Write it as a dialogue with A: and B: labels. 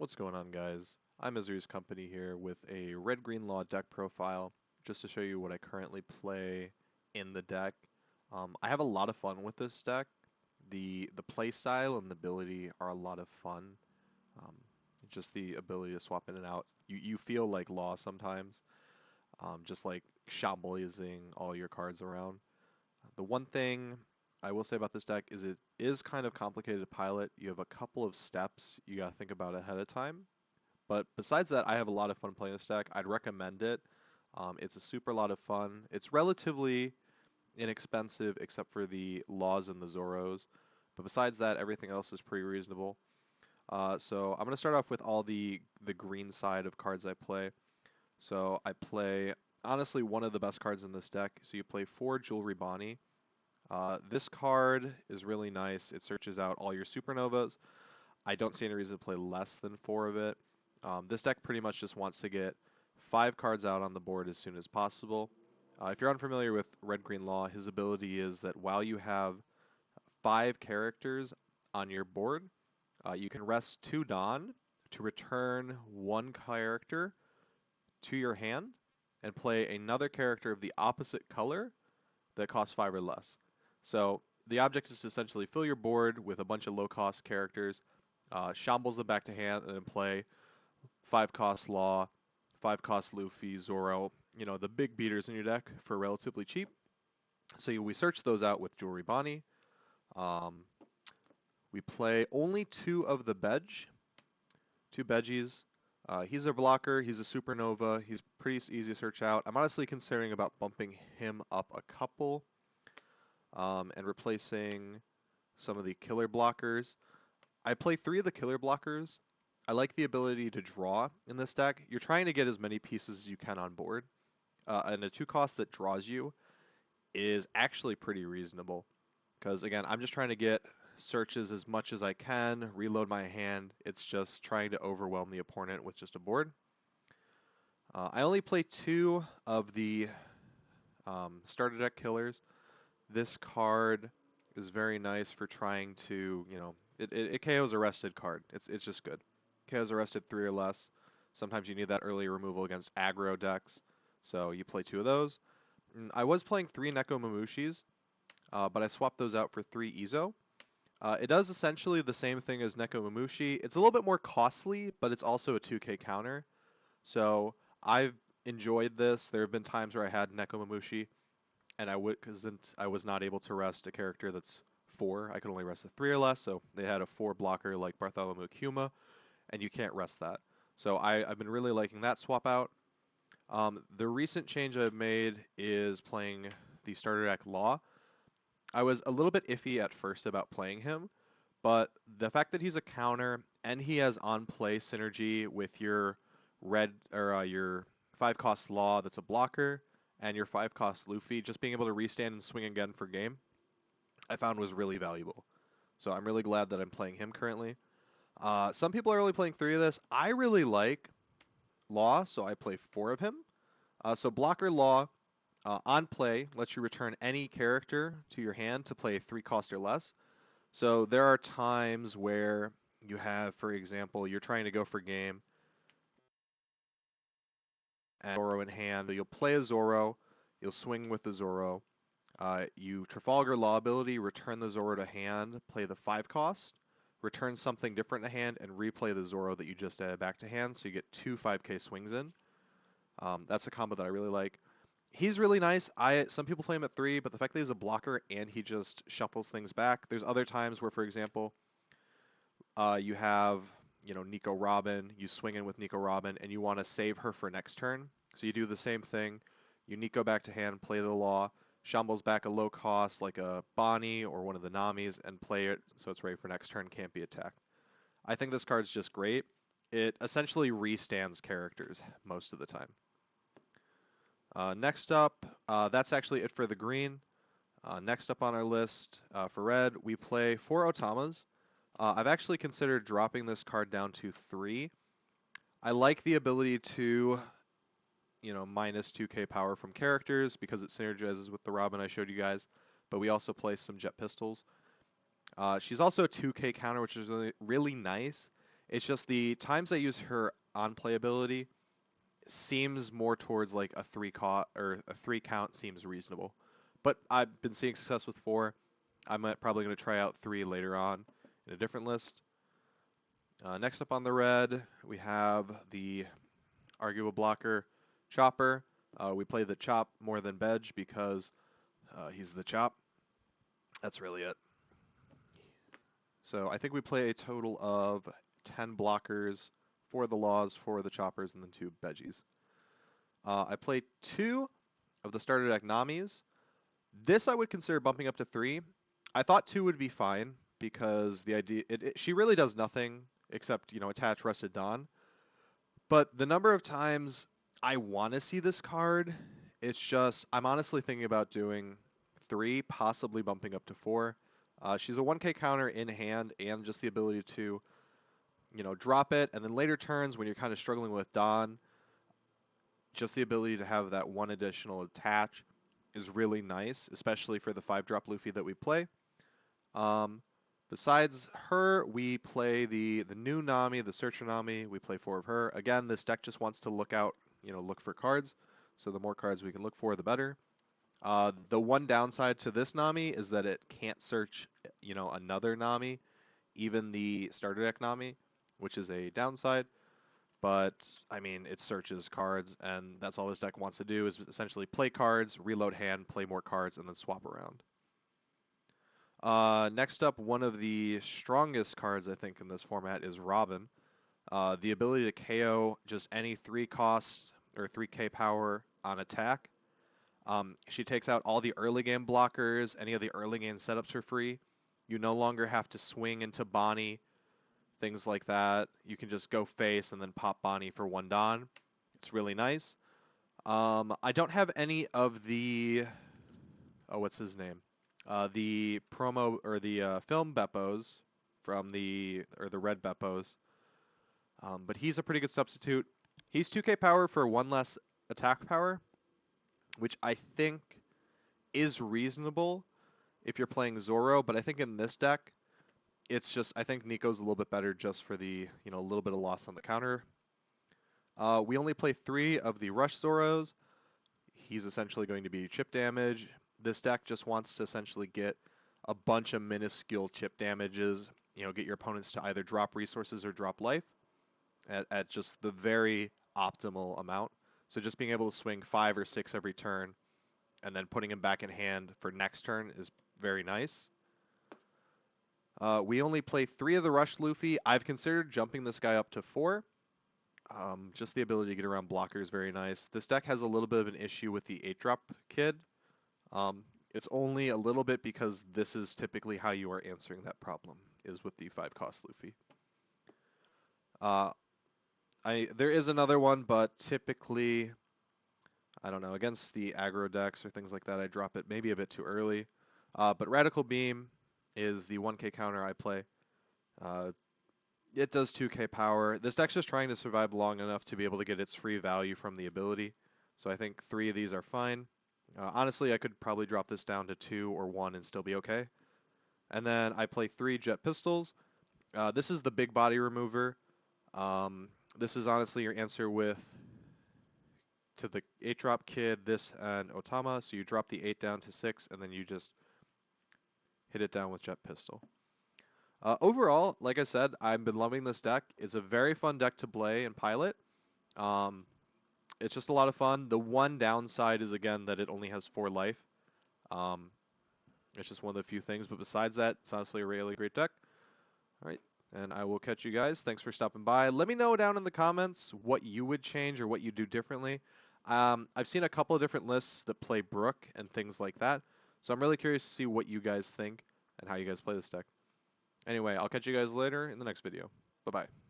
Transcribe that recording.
A: What's going on, guys? I'm Misery's Company here with a Red-Green Law deck profile, just to show you what I currently play in the deck. I have a lot of fun with this deck. The play style and the ability are a lot of fun. Um, just the ability to swap in and out. You feel like Law sometimes, just like shamblesing all your cards around. The one thing I will say about this deck is it is kind of complicated to pilot. You have a couple of steps you gotta think about ahead of time. But besides that, I have a lot of fun playing this deck. I'd recommend it. It's a super lot of fun. It's relatively inexpensive except for the Laws and the Zoros. But besides that, everything else is pretty reasonable. So I'm going to start off with all the green side of cards I play. So I play, honestly, one of the best cards in this deck. So you play 4 Jewelry Bonnie. This card is really nice. It searches out all your supernovas. I don't see any reason to play less than 4 of it. This deck pretty much just wants to get 5 cards out on the board as soon as possible. If you're unfamiliar with Red Green Law, his ability is that while you have 5 characters on your board, you can rest 2 Dawn to return 1 character to your hand and play another character of the opposite color that costs 5 or less. So the object is to essentially fill your board with a bunch of low-cost characters, shambles them back to hand, and then play 5 cost Law, 5 cost Luffy, Zoro, the big beaters in your deck for relatively cheap. So we search those out with Jewelry Bonnie. Um, we play only 2 of the Bedge, 2 Bedgies. He's a blocker, he's a supernova, he's pretty easy to search out. I'm honestly considering about bumping him up a couple and replacing some of the killer blockers. I play 3 of the killer blockers. I like the ability to draw in this deck. You're trying to get as many pieces as you can on board, and a 2 cost that draws you is actually pretty reasonable. Because again, I'm just trying to get searches as much as I can, reload my hand. It's just trying to overwhelm the opponent with just a board. I only play 2 of the starter deck killers. This card is very nice for trying to, it KOs a rested card. It's just good. KOs a rested 3 or less. Sometimes you need that early removal against aggro decks, so you play 2 of those. I was playing 3 Neko Mamushis, but I swapped those out for 3 Izo. It does essentially the same thing as Neko Mamushi. It's a little bit more costly, but it's also a 2k counter. So I've enjoyed this. There have been times where I had Neko Mamushi, and I was not able to rest a character that's 4. I could only rest a 3 or less, so they had a 4 blocker like Bartholomew Kuma, and you can't rest that. So I've been really liking that swap out. The recent change I've made is playing the starter deck Law. I was a little bit iffy at first about playing him, but the fact that he's a counter and he has on play synergy with your red or your 5 cost Law that's a blocker and your 5 cost Luffy, just being able to restand and swing again for game, I found was really valuable. So I'm really glad that I'm playing him currently. Some people are only playing 3 of this. I really like Law, so I play 4 of him. So blocker Law on play lets you return any character to your hand to play 3 cost or less. So there are times where you have, for example, you're trying to go for game and Zoro in hand. You'll play a Zoro, you'll swing with the Zoro. You Trafalgar Law ability, return the Zoro to hand, play the 5 cost, return something different to hand, and replay the Zoro that you just added back to hand, so you get 2 5k swings in. That's a combo that I really like. He's really nice. Some people play him at 3, but the fact that he's a blocker and he just shuffles things back. There's other times where, for example, you have Nico Robin. You swing in with Nico Robin, and you want to save her for next turn. So you do the same thing. You Nico back to hand, play the Law, Shambles back a low cost like a Bonnie or one of the Namis, and play it so it's ready for next turn. Can't be attacked. I think this card's just great. It essentially restands characters most of the time. Next up, that's actually it for the green. Next up on our list for red, we play 4 Otamas. I've actually considered dropping this card down to 3. I like the ability to, minus 2k power from characters because it synergizes with the Robin I showed you guys, but we also play some Jet Pistols. She's also a 2k counter, which is really, really nice. It's just the times I use her on playability seems more towards like a a 3 count seems reasonable. But I've been seeing success with 4. I'm probably going to try out 3 later on in a different list. Next up on the red, we have the arguable blocker Chopper. We play the Chop more than Bedge because he's the Chop. That's really it. So I think we play a total of 10 blockers, 4 of the Laws, 4 of the Choppers, and then 2 Bedgies. I play 2 of the starter deck Namis. This I would consider bumping up to 3. I thought 2 would be fine because the idea she really does nothing except attach Rusted Dawn. But the number of times I want to see this card, it's just I'm honestly thinking about doing 3, possibly bumping up to 4. She's a 1k counter in hand and just the ability to drop it, and then later turns when you're kind of struggling with Dawn, just the ability to have that 1 additional attach is really nice, especially for the 5-drop Luffy that we play. Besides her, we play the new Nami, the Searcher Nami. We play 4 of her. Again, this deck just wants to look for cards. So the more cards we can look for, the better. The one downside to this Nami is that it can't search, another Nami, even the starter deck Nami, which is a downside. But, I mean, it searches cards, and that's all this deck wants to do is essentially play cards, reload hand, play more cards, and then swap around. Next up, one of the strongest cards, I think, in this format is Robin. The ability to KO just any 3 cost or 3k power on attack. She takes out all the early game blockers, any of the early game setups for free. You no longer have to swing into Bonnie, things like that. You can just go face and then pop Bonnie for 1 Dawn. It's really nice. I don't have any of the... Oh, what's his name? The promo or the film Beppos from the red Beppos. But he's a pretty good substitute. He's 2k power for 1 less attack power, which I think is reasonable if you're playing Zoro, but I think in this deck, it's just, I think Nico's a little bit better just for the, a little bit of loss on the counter. We only play 3 of the Rush Zoros. He's essentially going to be chip damage. This deck just wants to essentially get a bunch of minuscule chip damages, get your opponents to either drop resources or drop life at just the very optimal amount. So just being able to swing 5 or 6 every turn and then putting him back in hand for next turn is very nice. We only play 3 of the Rush Luffy. I've considered jumping this guy up to 4. Just the ability to get around blocker is very nice. This deck has a little bit of an issue with the 8-drop kid. It's only a little bit because this is typically how you are answering that problem, is with the 5-cost Luffy. There is another one, but typically, I don't know, against the aggro decks or things like that, I drop it maybe a bit too early. But Radical Beam is the 1k counter I play. It does 2k power. This deck's just trying to survive long enough to be able to get its free value from the ability. So I think 3 of these are fine. Honestly, I could probably drop this down to 2 or 1 and still be okay. And then I play 3 Jet Pistols. This is the big body remover. This is honestly your answer to the 8-drop kid, this, and Otama. So you drop the 8 down to 6, and then you just hit it down with Jet Pistol. Overall, like I said, I've been loving this deck. It's a very fun deck to play and pilot. It's just a lot of fun. The one downside is, again, that it only has 4 life. It's just one of the few things. But besides that, it's honestly a really great deck. All right. And I will catch you guys. Thanks for stopping by. Let me know down in the comments what you would change or what you do differently. I've seen a couple of different lists that play Brook and things like that. So I'm really curious to see what you guys think and how you guys play this deck. Anyway, I'll catch you guys later in the next video. Bye-bye.